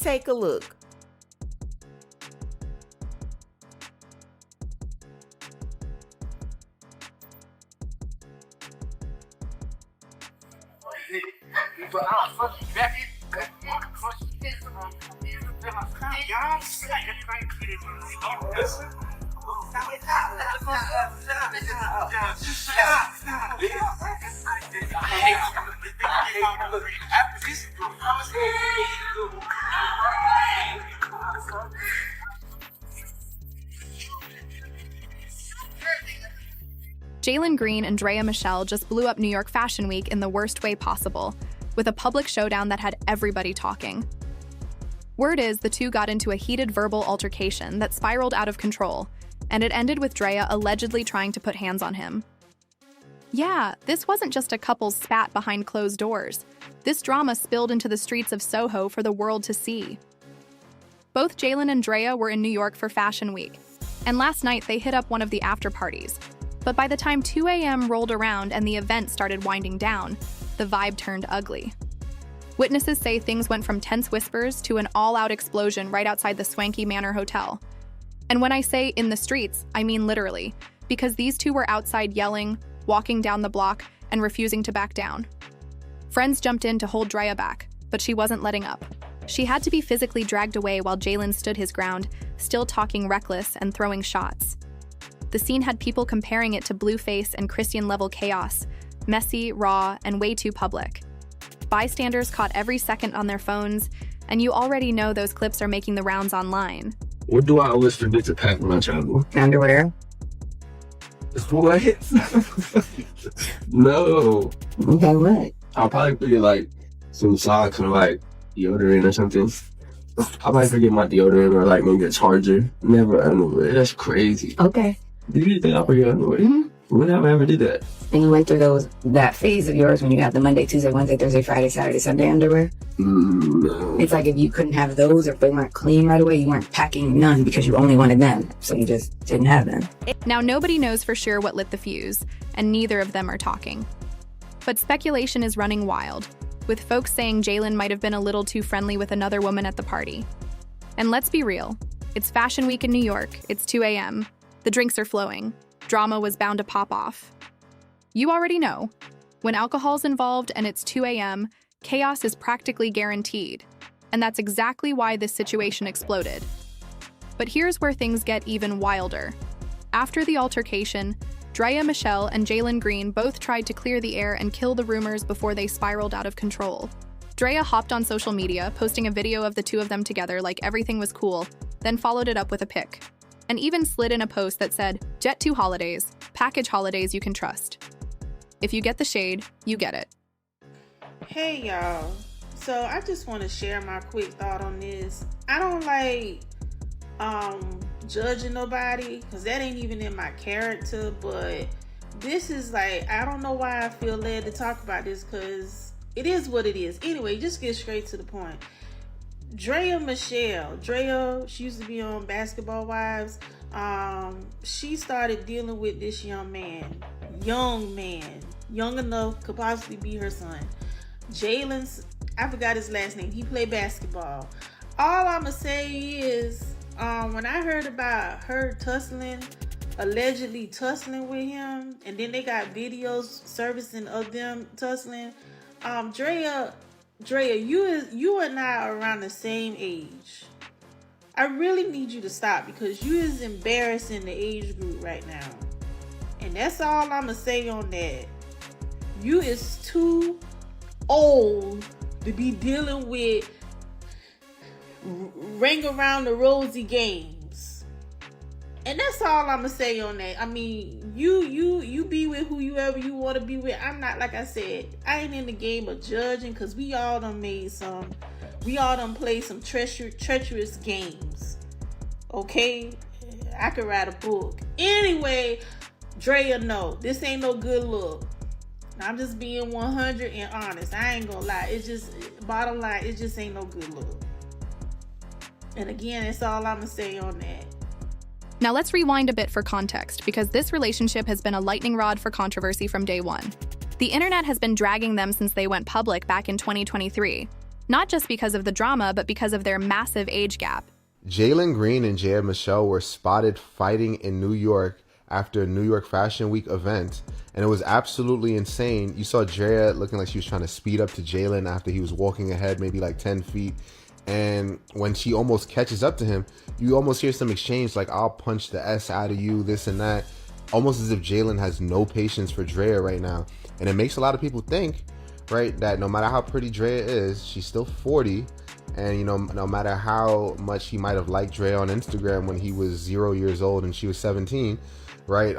Take a look. Jalen Green and Draya Michelle just blew up New York Fashion Week in the worst way possible, with a public showdown that had everybody talking. Word is the two got into a heated verbal altercation that spiraled out of control, and it ended with Draya allegedly trying to put hands on him. Yeah, this wasn't just a couple's spat behind closed doors. This drama spilled into the streets of Soho for the world to see. Both Jalen and Draya were in New York for Fashion Week, and last night they hit up one of the after parties. But by the time 2 a.m. rolled around and the event started winding down, the vibe turned ugly. Witnesses say things went from tense whispers to an all-out explosion right outside the swanky Manor Hotel. And when I say in the streets, I mean literally, because these two were outside yelling, walking down the block, and refusing to back down. Friends jumped in to hold Draya back, but she wasn't letting up. She had to be physically dragged away while Jalen stood his ground, still talking reckless and throwing shots. The scene had people comparing it to Blueface and Christian-level chaos, messy, raw, and way too public. Bystanders caught every second on their phones, and you already know those clips are making the rounds online. What do I always forget to pack when I travel? Underwear. What? No. Okay, what? I'll probably forget like some socks or like deodorant or something. I might forget my deodorant or like maybe a charger. Never underwear. That's crazy. Okay. Did you think I forget underwear? Mm-hmm. When have I ever did that? And you went through that phase of yours when you have the Monday, Tuesday, Wednesday, Thursday, Friday, Saturday, Sunday underwear? No. It's like if you couldn't have those or if they weren't clean right away, you weren't packing none because you only wanted them. So you just didn't have them. Now nobody knows for sure what lit the fuse, and neither of them are talking. But speculation is running wild, with folks saying Jalen might have been a little too friendly with another woman at the party. And let's be real, it's Fashion Week in New York, it's 2 a.m., the drinks are flowing, drama was bound to pop off. You already know, when alcohol's involved and it's 2 a.m., chaos is practically guaranteed, and that's exactly why this situation exploded. But here's where things get even wilder. After the altercation, Draya Michelle and Jalen Green both tried to clear the air and kill the rumors before they spiraled out of control. Draya hopped on social media, posting a video of the two of them together like everything was cool, then followed it up with a pic. And even slid in a post that said, "Jet 2 holidays, package holidays you can trust." If you get the shade, you get it. Hey y'all, so I just want to share my quick thought on this. I don't like judging nobody because that ain't even in my character, but this is like, I don't know why I feel led to talk about this because it is what it is. Anyway, just get straight to the point. Draya Michelle, she used to be on Basketball Wives. She started dealing with this young man, young enough, could possibly be her son. Jalen's, I forgot his last name. He played basketball. All I'ma say is, when I heard about her allegedly tussling with him, and then they got videos surfacing of them tussling. Draya, you and I are around the same age. I really need you to stop because you is embarrassing the age group right now. And that's all I'ma say on that. You is too old to be dealing with ring around the rosy games. And that's all I'ma say on that. I mean, you be with whoever you want to be with. I'm not, like I said, I ain't in the game of judging because we all done played some treacherous games. Okay? I could write a book. Anyway, Draya, no, this ain't no good look. I'm just being 100 and honest. I ain't gonna lie. It's just, bottom line, it just ain't no good look. And again, that's all I'm gonna say on that. Now let's rewind a bit for context, because this relationship has been a lightning rod for controversy from day one. The internet has been dragging them since they went public back in 2023. Not just because of the drama, but because of their massive age gap. Jalen Green and Draya Michelle were spotted fighting in New York after a New York Fashion Week event, and it was absolutely insane. You saw Draya looking like she was trying to speed up to Jalen after he was walking ahead maybe like 10 feet. And when she almost catches up to him, you almost hear some exchange like, I'll punch the S out of you, this and that. Almost as if Jalen has no patience for Draya right now. And it makes a lot of people think, right, that no matter how pretty Draya is, she's still 40. And, you know, no matter how much he might have liked Draya on Instagram when he was 0 years old and she was 17, right,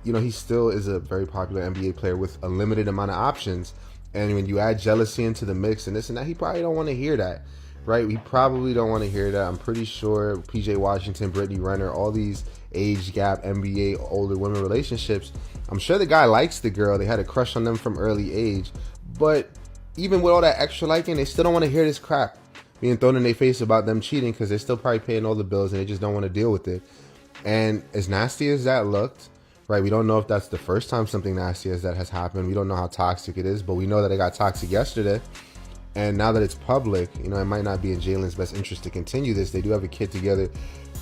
you know, he still is a very popular NBA player with a limited amount of options. And when you add jealousy into the mix and this and that, he probably don't want to hear that. Right, we probably don't want to hear that. I'm pretty sure PJ Washington, Brittany Renner, all these age gap NBA older women relationships, I'm sure the guy likes the girl. They had a crush on them from early age. But even with all that extra liking, they still don't want to hear this crap being thrown in their face about them cheating, because they're still probably paying all the bills and they just don't want to deal with it. And as nasty as that looked, right, we don't know if that's the first time something nasty as that has happened. We don't know how toxic it is, but we know that it got toxic yesterday. And now that it's public, you know, it might not be in Jalen's best interest to continue this. They do have a kid together.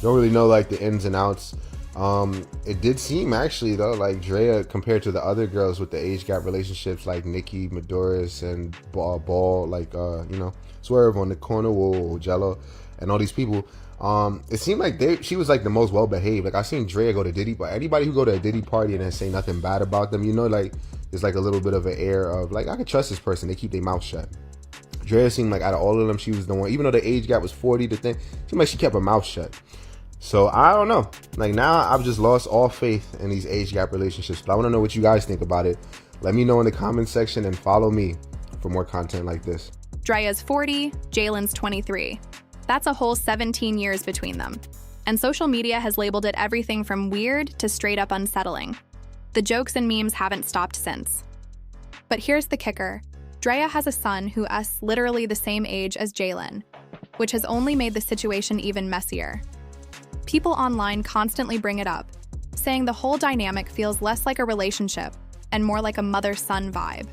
Don't really know like the ins and outs. It did seem actually though, like Draya, compared to the other girls with the age gap relationships like Nikki, Maduris, and Ball, like you know, Swerve on the corner, whoa, Jello, and all these people. It seemed like she was like the most well behaved. Like I seen Draya go to Diddy, but anybody who go to a Diddy party and then say nothing bad about them, you know, like there's like a little bit of an air of like, I can trust this person. They keep their mouth shut. Draya seemed like out of all of them, she was the one, even though the age gap was 40 to thing, seemed like she kept her mouth shut. So I don't know. Like now I've just lost all faith in these age gap relationships. But I want to know what you guys think about it. Let me know in the comment section and follow me for more content like this. Draya's 40, Jalen's 23. That's a whole 17 years between them. And social media has labeled it everything from weird to straight up unsettling. The jokes and memes haven't stopped since. But here's the kicker. Draya has a son who is literally the same age as Jalen, which has only made the situation even messier. People online constantly bring it up, saying the whole dynamic feels less like a relationship and more like a mother-son vibe.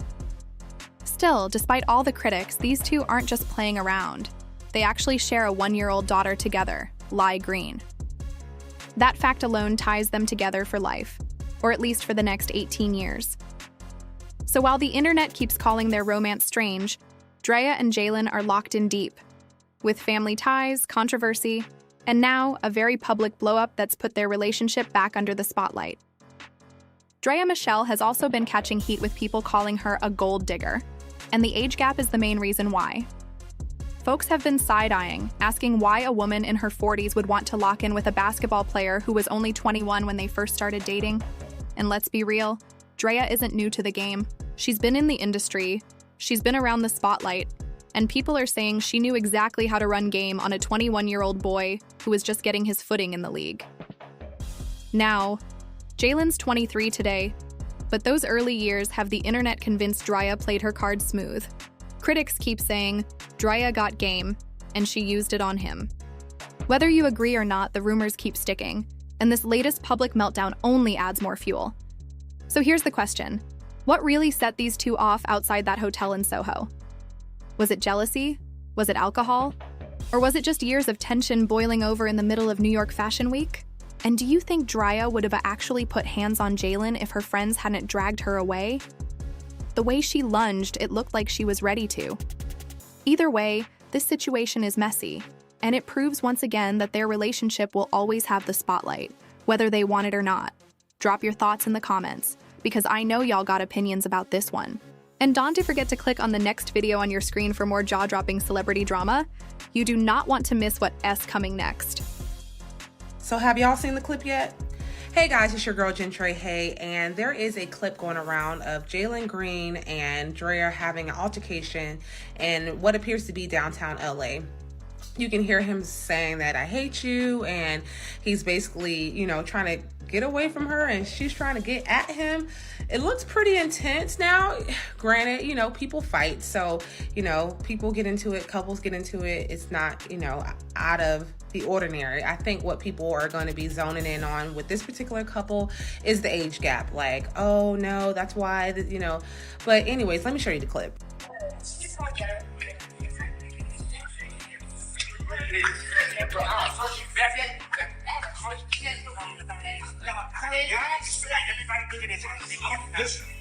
Still, despite all the critics, these two aren't just playing around. They actually share a 1-year-old daughter together, Draya Green. That fact alone ties them together for life, or at least for the next 18 years. So while the internet keeps calling their romance strange, Draya and Jalen are locked in deep, with family ties, controversy, and now a very public blow-up that's put their relationship back under the spotlight. Draya Michelle has also been catching heat with people calling her a gold digger, and the age gap is the main reason why. Folks have been side-eyeing, asking why a woman in her 40s would want to lock in with a basketball player who was only 21 when they first started dating. And let's be real, Draya isn't new to the game. She's been in the industry, she's been around the spotlight, and people are saying she knew exactly how to run game on a 21-year-old boy who was just getting his footing in the league. Now, Jalen's 23 today, but those early years have the internet convinced Draya played her cards smooth. Critics keep saying, Draya got game, and she used it on him. Whether you agree or not, the rumors keep sticking, and this latest public meltdown only adds more fuel. So here's the question. What really set these two off outside that hotel in Soho? Was it jealousy? Was it alcohol? Or was it just years of tension boiling over in the middle of New York Fashion Week? And do you think Draya would have actually put hands on Jalen if her friends hadn't dragged her away? The way she lunged, it looked like she was ready to. Either way, this situation is messy, and it proves once again that their relationship will always have the spotlight, whether they want it or not. Drop your thoughts in the comments, because I know y'all got opinions about this one. And don't forget to click on the next video on your screen for more jaw-dropping celebrity drama. You do not want to miss what's coming next. So have y'all seen the clip yet? Hey guys, it's your girl Jen Trey Hay, and there is a clip going around of Jalen Green and Draya having an altercation in what appears to be downtown LA. You can hear him saying that I hate you, and he's basically, you know, trying to get away from her and she's trying to get at him. It looks pretty intense now. Granted, you know, people fight, so, you know, people get into it, couples get into it. It's not, you know, out of the ordinary. I think what people are going to be zoning in on with this particular couple is the age gap. Like, oh no, that's why, you know. But anyways, let me show you the clip. Listen.